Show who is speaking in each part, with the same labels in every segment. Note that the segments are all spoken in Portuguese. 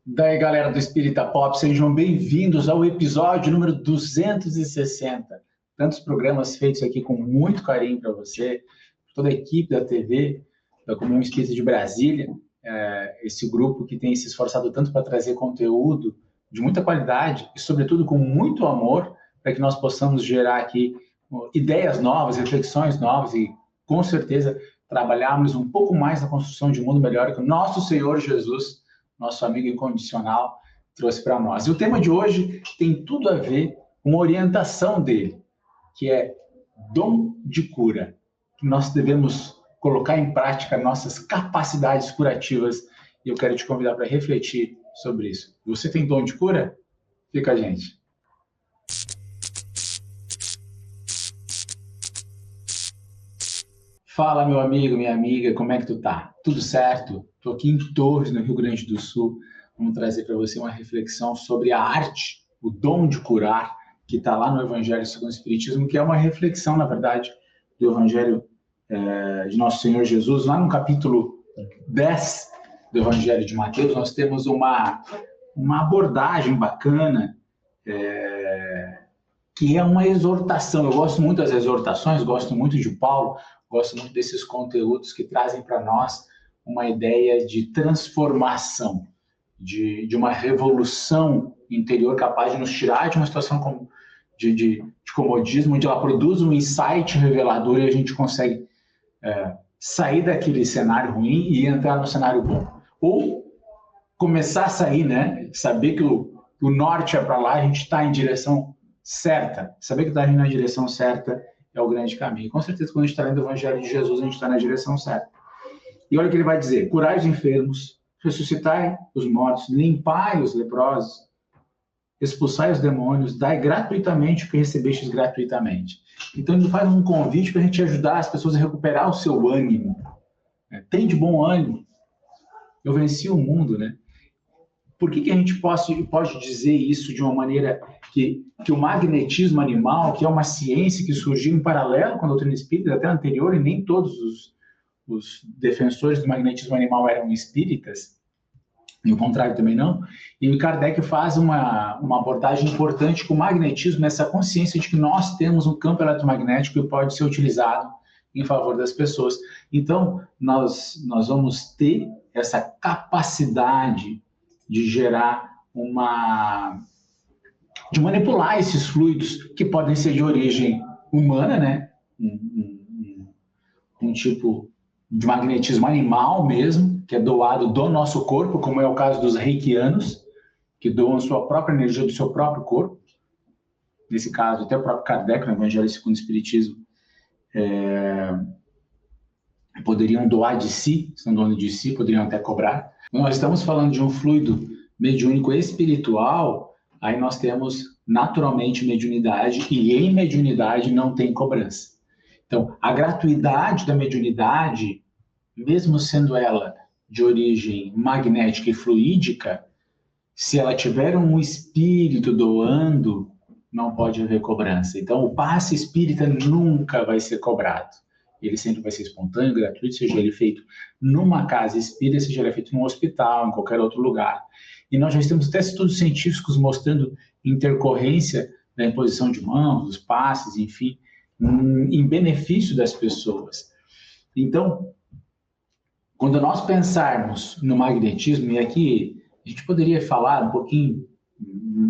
Speaker 1: Daí, galera do Espírita Pop, sejam bem-vindos ao episódio número 260. Tantos programas feitos aqui com muito carinho para você, toda a equipe da TV, da Comunhão Espírita de Brasília, esse grupo que tem se esforçado tanto para trazer conteúdo de muita qualidade e, sobretudo, com muito amor, para que nós possamos gerar aqui ideias novas, reflexões novas e, com certeza, trabalharmos um pouco mais na construção de um mundo melhor que o nosso Senhor Jesus, nosso amigo incondicional, trouxe para nós. E o tema de hoje tem tudo a ver com uma orientação dele, que é dom de cura. Que nós devemos colocar em prática nossas capacidades curativas. E eu quero te convidar para refletir sobre isso. Você tem dom de cura? Fica a gente. Fala, meu amigo, minha amiga, como é que tu tá? Tudo certo? Estou aqui em Torres, no Rio Grande do Sul. Vamos trazer para você uma reflexão sobre a arte, o dom de curar, que está lá no Evangelho segundo o Espiritismo, que é uma reflexão, na verdade, do Evangelho de Nosso Senhor Jesus. Lá no capítulo 10 do Evangelho de Mateus, nós temos uma abordagem bacana, que é uma exortação. Eu gosto muito das exortações, gosto muito de Paulo, gosto muito desses conteúdos que trazem para nós uma ideia de transformação, de uma revolução interior capaz de nos tirar de uma situação de comodismo, onde ela produz um insight revelador e a gente consegue sair daquele cenário ruim e entrar no cenário bom. Ou começar a sair, né? Saber que o norte é para lá, a gente está em direção certa. Saber que está indo na direção certa é o grande caminho. Com certeza, quando a gente está lendo o Evangelho de Jesus, a gente está na direção certa. E olha o que ele vai dizer: curai os enfermos, ressuscitai os mortos, limpai os leprosos, expulsai os demônios, dai gratuitamente o que recebestes gratuitamente. Então ele faz um convite para a gente ajudar as pessoas a recuperar o seu ânimo. Tem de bom ânimo. Eu venci o mundo, né? Por que a gente pode dizer isso de uma maneira que o magnetismo animal, que é uma ciência que surgiu em paralelo com a doutrina espírita, até anterior, e nem todos os defensores do magnetismo animal eram espíritas, e o contrário também não, e o Kardec faz uma abordagem importante com o magnetismo, essa consciência de que nós temos um campo eletromagnético que pode ser utilizado em favor das pessoas. Então, nós vamos ter essa capacidade de gerar de manipular esses fluidos que podem ser de origem humana, né? Um tipo de magnetismo animal mesmo, que é doado do nosso corpo, como é o caso dos reikianos, que doam sua própria energia do seu próprio corpo. Nesse caso, até o próprio Kardec, no Evangelho segundo o Espiritismo, poderiam doar de si, são donos de si, poderiam até cobrar. Nós estamos falando de um fluido mediúnico espiritual, aí nós temos naturalmente mediunidade, e em mediunidade não tem cobrança. Então, a gratuidade da mediunidade, mesmo sendo ela de origem magnética e fluídica, se ela tiver um espírito doando, não pode haver cobrança. Então, o passe espírita nunca vai ser cobrado. Ele sempre vai ser espontâneo, gratuito, seja ele feito numa casa espírita, seja ele feito num hospital, em qualquer outro lugar. E nós já temos até estudos científicos mostrando intercorrência da imposição de mãos, dos passes, enfim, em benefício das pessoas. Então, quando nós pensarmos no magnetismo, e aqui a gente poderia falar um pouquinho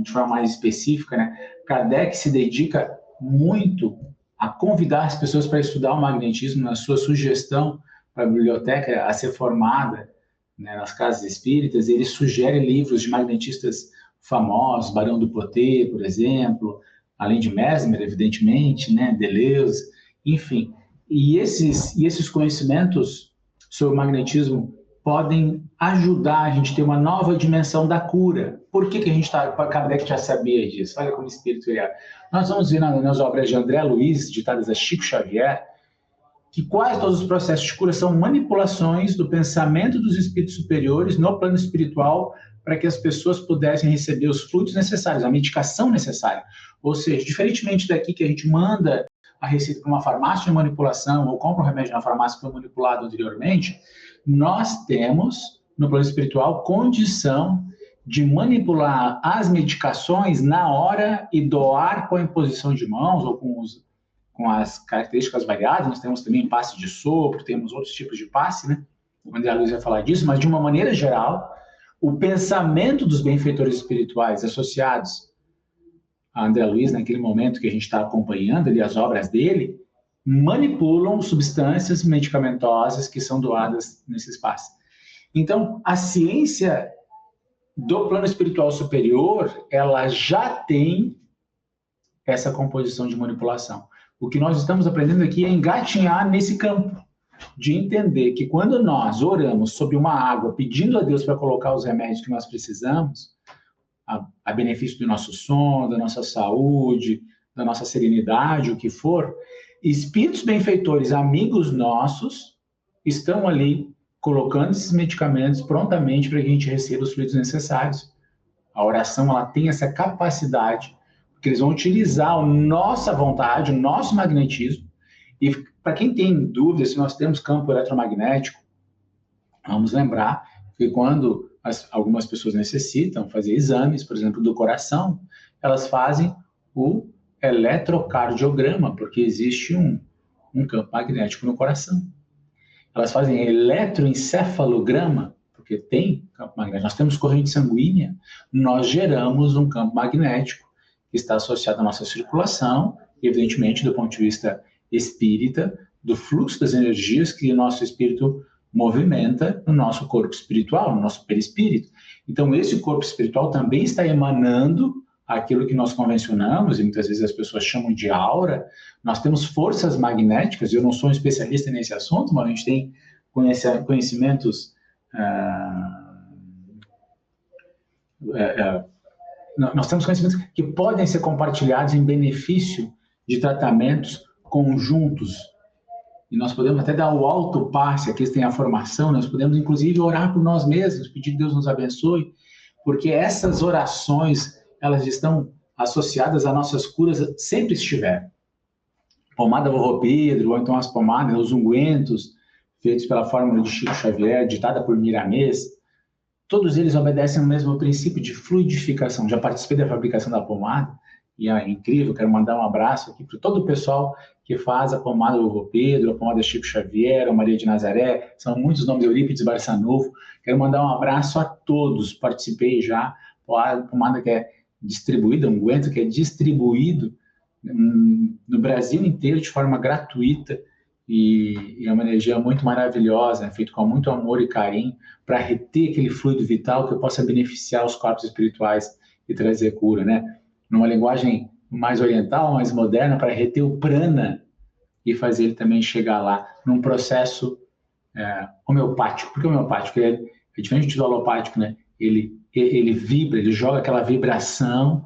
Speaker 1: de forma mais específica, né? Kardec se dedica muito a convidar as pessoas para estudar o magnetismo na sua sugestão para a biblioteca a ser formada, né, nas casas espíritas. Ele sugere livros de magnetistas famosos, Barão do Poté, por exemplo, além de Mesmer, evidentemente, né, Deleuze, enfim. E esses conhecimentos sobre o magnetismo podem ajudar a gente a ter uma nova dimensão da cura. Por que a gente está... Kardec já sabia disso, olha como espírito é. Nós vamos ver nas obras de André Luiz, ditadas a Chico Xavier, que quase todos os processos de cura são manipulações do pensamento dos espíritos superiores no plano espiritual para que as pessoas pudessem receber os frutos necessários, a medicação necessária. Ou seja, diferentemente daqui que a gente manda a receita para uma farmácia de manipulação ou compra um remédio na farmácia que foi manipulado anteriormente, nós temos, no plano espiritual, condição de manipular as medicações na hora e doar com a imposição de mãos ou com as características variadas. Nós temos também passe de sopro, temos outros tipos de passe, né? O André Luiz vai falar disso, mas de uma maneira geral, o pensamento dos benfeitores espirituais associados a André Luiz, naquele momento que a gente está acompanhando ali as obras dele, manipulam substâncias medicamentosas que são doadas nesse espaço. Então, a ciência do plano espiritual superior, ela já tem essa composição de manipulação. O que nós estamos aprendendo aqui é engatinhar nesse campo, de entender que quando nós oramos sobre uma água, pedindo a Deus para colocar os remédios que nós precisamos, a benefício do nosso sono, da nossa saúde, da nossa serenidade, o que for, espíritos benfeitores, amigos nossos, estão ali colocando esses medicamentos prontamente para que a gente receba os fluidos necessários. A oração, ela tem essa capacidade, porque eles vão utilizar a nossa vontade, o nosso magnetismo. E para quem tem dúvida se nós temos campo eletromagnético, vamos lembrar que quando algumas pessoas necessitam fazer exames, por exemplo, do coração, elas fazem o eletrocardiograma, porque existe um campo magnético no coração. Elas fazem eletroencefalograma, porque tem campo magnético. Nós temos corrente sanguínea, nós geramos um campo magnético que está associado à nossa circulação, evidentemente, do ponto de vista espírita, do fluxo das energias que o nosso espírito movimenta no nosso corpo espiritual, no nosso perispírito. Então, esse corpo espiritual também está emanando aquilo que nós convencionamos, e muitas vezes as pessoas chamam de aura. Nós temos forças magnéticas, eu não sou um especialista nesse assunto, mas a gente tem conhecimentos... nós temos conhecimentos que podem ser compartilhados em benefício de tratamentos conjuntos. E nós podemos até dar o alto passe, aqui tem a formação, nós podemos inclusive orar por nós mesmos, pedir que Deus nos abençoe, porque essas orações, elas estão associadas a nossas curas, sempre estiveram. Pomada Vovô Pedro, ou então as pomadas, os ungüentos, feitos pela fórmula de Chico Xavier, ditada por Miramês, todos eles obedecem ao mesmo princípio de fluidificação. Já participei da fabricação da pomada, e é incrível, quero mandar um abraço aqui para todo o pessoal que faz a pomada Vovô Pedro, a pomada Chico Xavier, a Maria de Nazaré, são muitos nomes, Eurípides Barçanufo. Quero mandar um abraço a todos, participei já, a pomada que é distribuída, um unguento que é distribuído no Brasil inteiro de forma gratuita, e é uma energia muito maravilhosa, feito com muito amor e carinho, para reter aquele fluido vital que possa beneficiar os corpos espirituais e trazer cura, né? Numa linguagem mais oriental, mais moderna, para reter o prana e fazer ele também chegar lá, num processo homeopático. Por que homeopático? Ele é diferente do alopático, né? Ele vibra, ele joga aquela vibração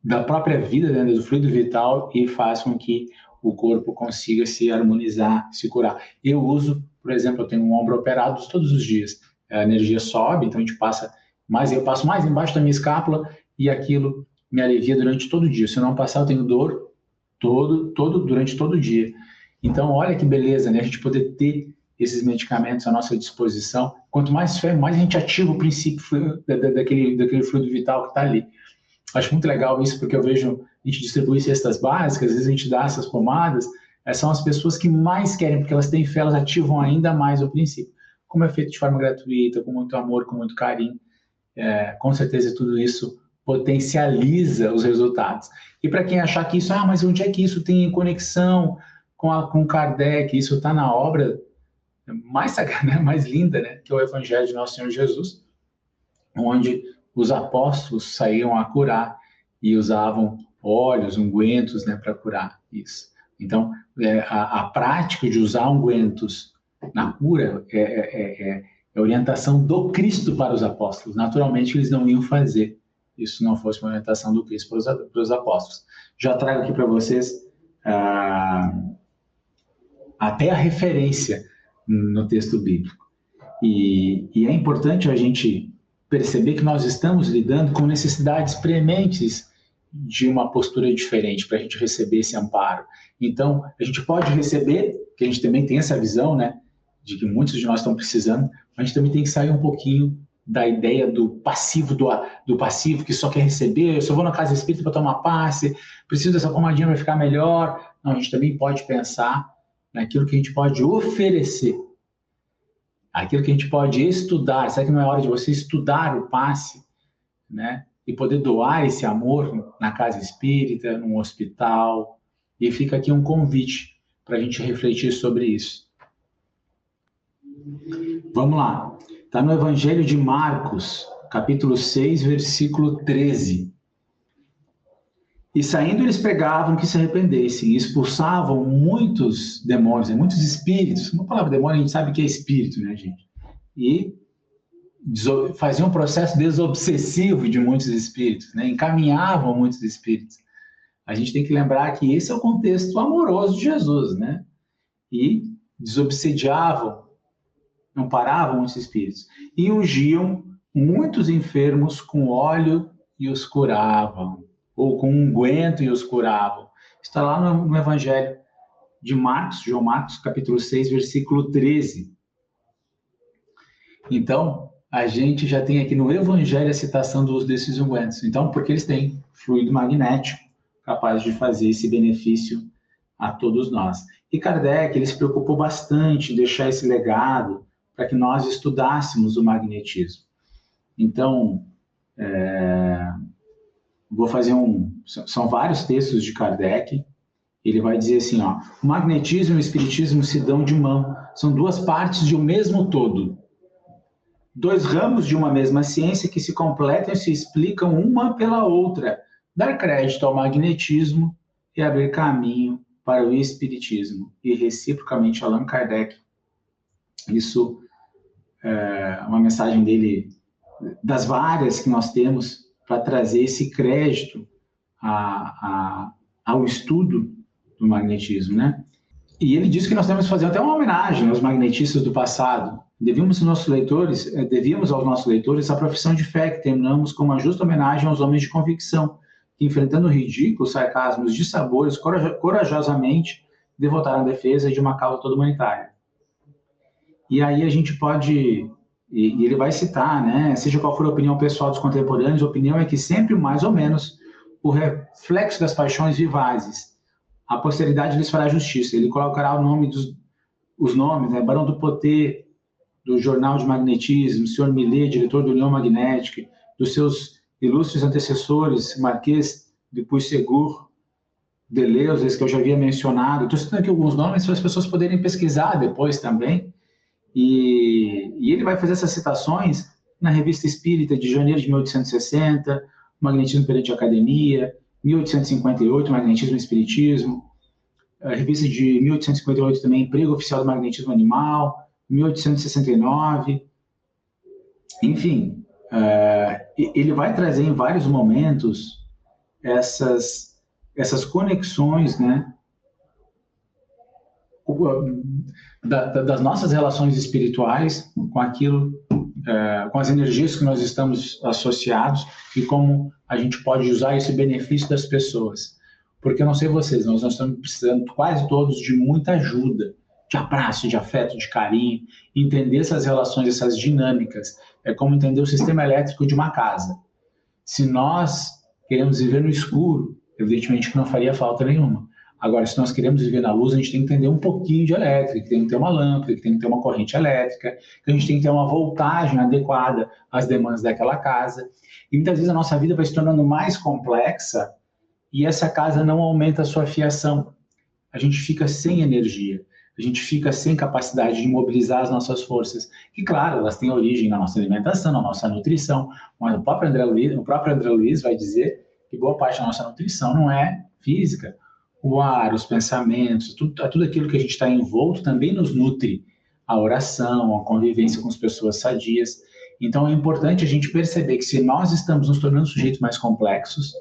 Speaker 1: da própria vida dentro do fluido vital e faz com que o corpo consiga se harmonizar, se curar. Eu uso, por exemplo, eu tenho um ombro operado todos os dias. A energia sobe, então a gente passa mais, eu passo mais embaixo da minha escápula e aquilo me alivia durante todo o dia. Se eu não passar, eu tenho dor durante todo o dia. Então, olha que beleza, né? A gente poder ter esses medicamentos à nossa disposição. Quanto mais fé, mais a gente ativa o princípio daquele fluido vital que está ali. Acho muito legal isso, porque eu vejo a gente distribuir cestas básicas, às vezes a gente dá essas pomadas, são as pessoas que mais querem, porque elas têm fé, elas ativam ainda mais o princípio. Como é feito de forma gratuita, com muito amor, com muito carinho, com certeza tudo isso potencializa os resultados. E para quem achar que isso, mas onde é que isso tem conexão com Kardec? Isso está na obra mais sagrada, mais linda, né? Que é o Evangelho de Nosso Senhor Jesus, onde os apóstolos saíam a curar e usavam óleos, ungüentos, né, para curar isso. Então, a prática de usar ungüentos na cura é orientação do Cristo para os apóstolos. Naturalmente, eles não iam fazer isso se não fosse uma orientação do Cristo para os apóstolos. Já trago aqui para vocês até a referência no texto bíblico. E é importante a gente perceber que nós estamos lidando com necessidades prementes de uma postura diferente para a gente receber esse amparo. Então, a gente pode receber, que a gente também tem essa visão, né, de que muitos de nós estão precisando, mas a gente também tem que sair um pouquinho da ideia do passivo, do passivo que só quer receber, eu só vou na casa espírita para tomar passe, preciso dessa pomadinha para ficar melhor. Não, a gente também pode pensar naquilo que a gente pode oferecer, aquilo que a gente pode estudar. Será que não é hora de você estudar o passe, né? E poder doar esse amor na casa espírita, num hospital? E fica aqui um convite para a gente refletir sobre isso. Vamos lá. Está no Evangelho de Marcos, capítulo 6, versículo 13. E saindo eles pregavam que se arrependessem, e expulsavam muitos demônios, muitos espíritos. Uma palavra demônio a gente sabe que é espírito, né, gente? E faziam um processo desobsessivo de muitos espíritos, né? Encaminhavam muitos espíritos. A gente tem que lembrar que esse é o contexto amoroso de Jesus, né? E desobsediavam, não paravam muitos espíritos, e ungiam muitos enfermos com óleo e os curavam, ou com unguento e os curavam. Está lá no Evangelho de Marcos, João Marcos, capítulo 6, versículo 13. Então, a gente já tem aqui no Evangelho a citação do uso desses ungüentos. Então, porque eles têm fluido magnético capaz de fazer esse benefício a todos nós. E Kardec, ele se preocupou bastante em deixar esse legado para que nós estudássemos o magnetismo. Então, vou fazer são vários textos de Kardec. Ele vai dizer assim, ó, o magnetismo e o espiritismo se dão de mão, são duas partes de um mesmo todo. Dois ramos de uma mesma ciência que se completam e se explicam uma pela outra. Dar crédito ao magnetismo e abrir caminho para o espiritismo. E reciprocamente, Allan Kardec. Isso é uma mensagem dele, das várias que nós temos, para trazer esse crédito ao estudo do magnetismo, né? E ele diz que nós temos que fazer até uma homenagem aos magnetistas do passado. Devíamos aos nossos leitores a profissão de fé que terminamos com uma justa homenagem aos homens de convicção, que, enfrentando o ridículo, sarcasmos, dissabores, corajosamente devotaram a defesa de uma causa toda humanitária. E aí a gente pode, e ele vai citar, né, seja qual for a opinião pessoal dos contemporâneos, a opinião é que sempre, mais ou menos, o reflexo das paixões vivazes, a posteridade lhes fará justiça. Ele colocará os nomes, né, Barão do Poté, do Jornal de Magnetismo, Sr. Millet, diretor da União Magnética, dos seus ilustres antecessores, Marquês de Puysegur, Deleuze, que eu já havia mencionado. Estou citando aqui alguns nomes para as pessoas poderem pesquisar depois também. E ele vai fazer essas citações na Revista Espírita de janeiro de 1860, Magnetismo perante a Academia, 1858, Magnetismo e Espiritismo, a revista de 1858 também, Emprego Oficial do Magnetismo Animal, 1869, enfim, ele vai trazer em vários momentos essas conexões, né, das nossas relações espirituais com aquilo, com as energias que nós estamos associados e como a gente pode usar esse benefício das pessoas. Porque eu não sei vocês, nós estamos precisando quase todos de muita ajuda, de abraço, de afeto, de carinho, entender essas relações, essas dinâmicas. É como entender o sistema elétrico de uma casa. Se nós queremos viver no escuro, evidentemente que não faria falta nenhuma. Agora, se nós queremos viver na luz, a gente tem que entender um pouquinho de elétrica, que tem que ter uma lâmpada, que tem que ter uma corrente elétrica, que a gente tem que ter uma voltagem adequada às demandas daquela casa. E muitas vezes a nossa vida vai se tornando mais complexa e essa casa não aumenta a sua fiação. A gente fica sem energia, a gente fica sem capacidade de mobilizar as nossas forças. E, claro, elas têm origem na nossa alimentação, na nossa nutrição, mas o próprio André Luiz vai dizer que boa parte da nossa nutrição não é física. O ar, os pensamentos, tudo aquilo que a gente está envolto também nos nutre. A oração, a convivência com as pessoas sadias. Então, é importante a gente perceber que se nós estamos nos tornando sujeitos mais complexos,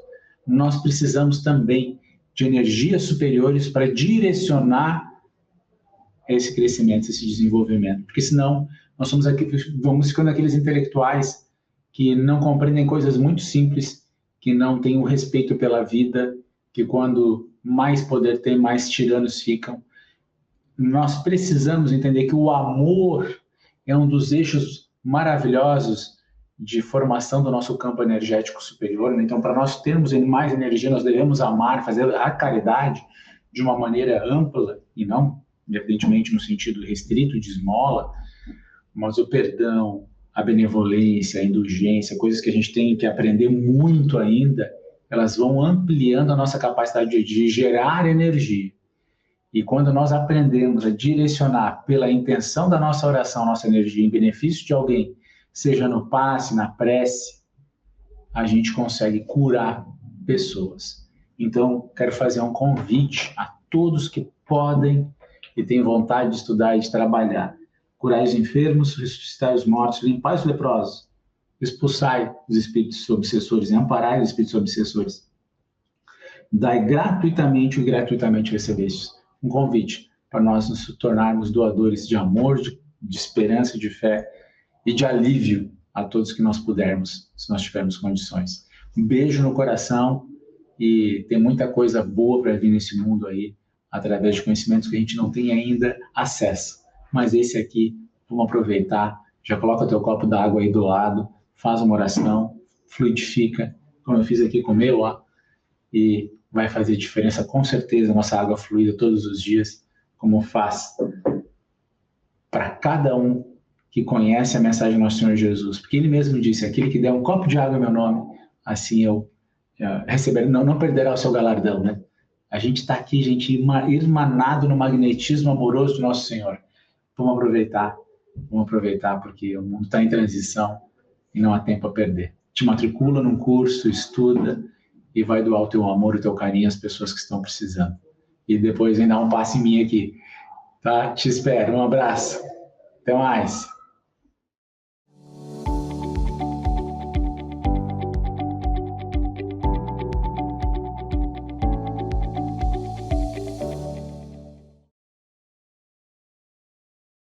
Speaker 1: nós precisamos também de energias superiores para direcionar esse crescimento, esse desenvolvimento. Porque senão nós vamos ficando aqueles intelectuais que não compreendem coisas muito simples, que não têm o respeito pela vida, que quando mais poder tem, mais tiranos ficam. Nós precisamos entender que o amor é um dos eixos maravilhosos de formação do nosso campo energético superior, né? Então, para nós termos mais energia, nós devemos amar, fazer a caridade de uma maneira ampla e não, evidentemente, no sentido restrito de esmola, mas o perdão, a benevolência, a indulgência, coisas que a gente tem que aprender muito ainda, elas vão ampliando a nossa capacidade de gerar energia. E quando nós aprendemos a direcionar pela intenção da nossa oração, nossa energia em benefício de alguém, seja no passe, na prece, a gente consegue curar pessoas. Então, quero fazer um convite a todos que podem e têm vontade de estudar e de trabalhar. Curai os enfermos, ressuscitai os mortos, limpai os leprosos, expulsai os espíritos obsessores e amparai os espíritos obsessores. Dai gratuitamente o que gratuitamente recebestes. Um convite para nós nos tornarmos doadores de amor, de esperança, de fé e de alívio a todos que nós pudermos, se nós tivermos condições. Um beijo no coração e tem muita coisa boa para vir nesse mundo aí, através de conhecimentos que a gente não tem ainda acesso. Mas esse aqui, vamos aproveitar, já coloca teu copo d'água aí do lado, faz uma oração, fluidifica, como eu fiz aqui com o meu, ó, e vai fazer diferença com certeza a nossa água fluida todos os dias, como faz para cada um que conhece a mensagem do nosso Senhor Jesus. Porque ele mesmo disse, aquele que der um copo de água em meu nome, assim eu receberei, não perderá o seu galardão, né? A gente está aqui, gente, irmanado no magnetismo amoroso do nosso Senhor. Vamos aproveitar, porque o mundo está em transição e não há tempo a perder. Te matricula num curso, estuda e vai doar o teu amor, o teu carinho às pessoas que estão precisando. E depois vem dar um passe em mim aqui, tá? Te espero, um abraço, até mais.